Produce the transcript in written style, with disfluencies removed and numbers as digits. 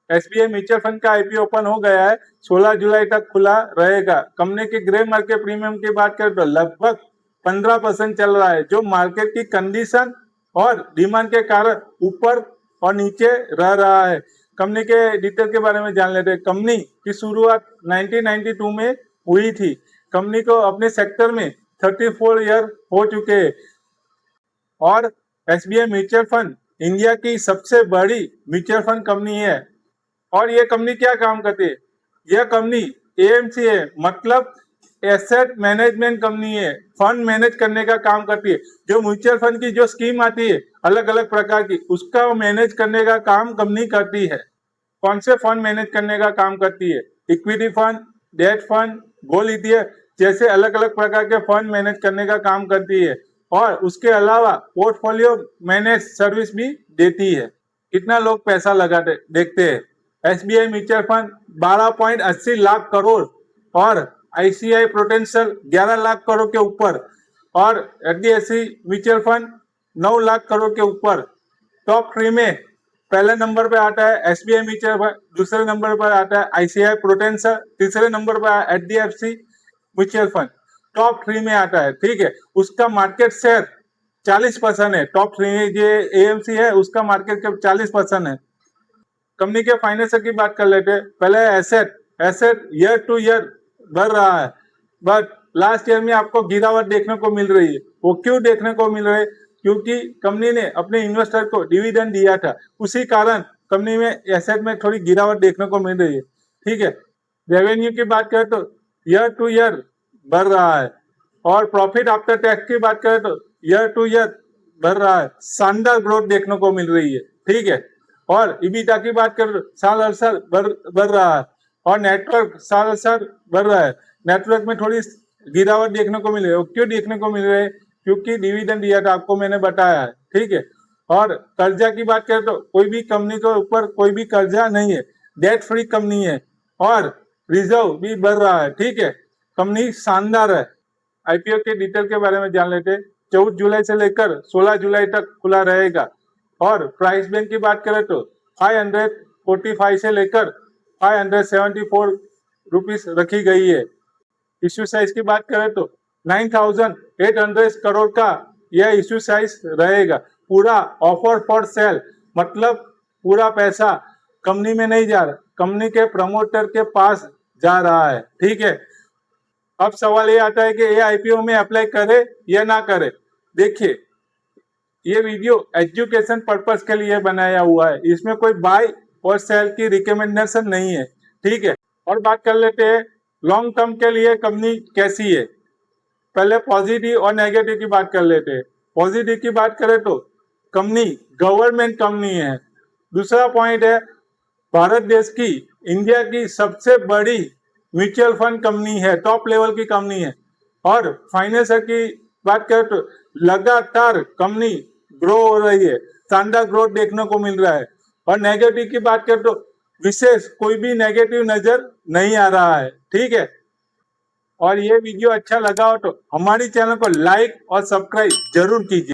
SBI mutual fund का IPO open हो गया है, 16 जुलाई तक खुला रहेगा। कंपनी के ग्रे मार्केट प्रीमियम की बात करें तो लगभग 15% चल रहा है, जो मार्केट की कंडीशन और डिमांड के कारण ऊपर और नीचे रह रहा है। कंपनी के डिटेल के बारे में जान लेते हैं। कंपनी की शुरुआत 1992 में हुई थी। कंपनी को अपने सेक्टर में 34 ईयर हो चुके हैं और एसबीआई म्यूचुअल फंड इंडिया की सबसे बड़ी म्यूचुअल फंड कंपनी है। और ये कंपनी क्या काम करती है? यह कंपनी एएमसी है, मतलब एसेट मैनेजमेंट कंपनी है। फंड मैनेज करने का काम करती है। जो म्यूचुअल फंड की जो स्कीम आती है अलग अलग प्रकार की, उसका मैनेज करने का काम कंपनी करती है। कौन से फंड मैनेज करने का काम करती है? Equity fund, debt fund, gold ETF जैसे अलग अलग प्रकार के फंड मैनेज करने का काम करती है और उसके अलावा पोर्टफोलियो मैनेज सर्विस भी देती है। कितना लोग पैसा लगाते देखते हैं। SBI mutual fund 12.80 lakh crore और आईसीआई प्रोटेंशियल 11 लाख करोड़ के ऊपर और HDFC mutual fund 9 lakh crore के ऊपर। टॉप 3 में पहले नंबर पे आता है एसबीआई म्यूचुअल फंड, दूसरे नंबर पर आता है आईसीआई प्रोटेंशियल, तीसरे नंबर पर एचडीएफसी म्यूचुअल फंड। टॉप 3 में आता है, ठीक है। उसका मार्केट शेयर 40% है। टॉप 3 जो एएमसी है उसका मार्केट कैप 40% है। कंपनी के फाइनेंसर की बात कर लेते हैं। पहले एसेट ईयर टू ईयर बढ़ रहा है, बट लास्ट ईयर में आपको गिरावट देखने को मिल रही है। वो क्यों देखने को मिल रही है? क्योंकि कंपनी ने अपने इन्वेस्टर को डिविडेंड दिया था, उसी कारण कंपनी में एसेट में थोड़ी गिरावट देखने को मिल रही है, ठीक है। रेवेन्यू की बात करें तो ईयर टू ईयर बढ़ रहा है और प्रॉफिट आफ्टर टैक्स की बात करें तो ईयर टू ईयर बढ़ रहा है। शानदार ग्रोथ देखने को मिल रही है, ठीक है। और इबिटा की बात करें तो साल हर साल बढ़ रहा है और नेटवर्क साल हर साल बढ़ रहा है। नेटवर्क में थोड़ी गिरावट देखने को मिल रही है। क्यों देखने को मिल रही है? क्योंकि डिविडेंड दिया था, आपको मैंने बताया है, ठीक है। और कर्जा की बात करें तो कोई भी कंपनी के ऊपर कोई भी कर्जा नहीं है, डेट फ्री कंपनी है और रिजर्व भी बढ़ रहा है, ठीक है। कंपनी शानदार है। आईपीओ के डिटेल के बारे में जान लेते हैं। 14 जुलाई से लेकर 16 जुलाई तक खुला रहेगा और प्राइस बैंड की बात करें तो 545 से लेकर 574 रुपीस रखी गई है। इश्यू साइज की बात करें तो 9,800 करोड़ का यह इश्यू साइज रहेगा। पूरा ऑफर फॉर सेल, मतलब पूरा पैसा कंपनी में नहीं जा रहा, कंपनी के प्रमोटर के पास जा रहा है, ठीक है। अब सवाल ये आता है कि ये आईपीओ में अप्लाई करे या ना करे। देखिए, ये वीडियो एजुकेशन पर्पस के लिए बनाया हुआ है, इसमें कोई बाय और सेल की रिकमेंडेशन नहीं है, ठीक है। और बात कर लेते हैं लॉन्ग टर्म के लिए कंपनी कैसी है। पहले पॉजिटिव और नेगेटिव की बात कर लेते हैं। पॉजिटिव की बात करें तो कंपनी गवर्नमेंट कंपनी है। दूसरा पॉइंट है भारत देश की, इंडिया की सबसे बड़ी म्यूचुअल फंड कंपनी है, टॉप लेवल की कंपनी है। और फाइनेंसर की बात करें तो लगातार कंपनी ग्रो हो रही है, शानदार ग्रोथ देखने को मिल रहा है। और नेगेटिव की बात करें तो विशेष कोई भी नेगेटिव नजर नहीं आ रहा है, ठीक है। और ये वीडियो अच्छा लगा हो तो हमारी चैनल को लाइक और सब्सक्राइब जरूर कीजिए।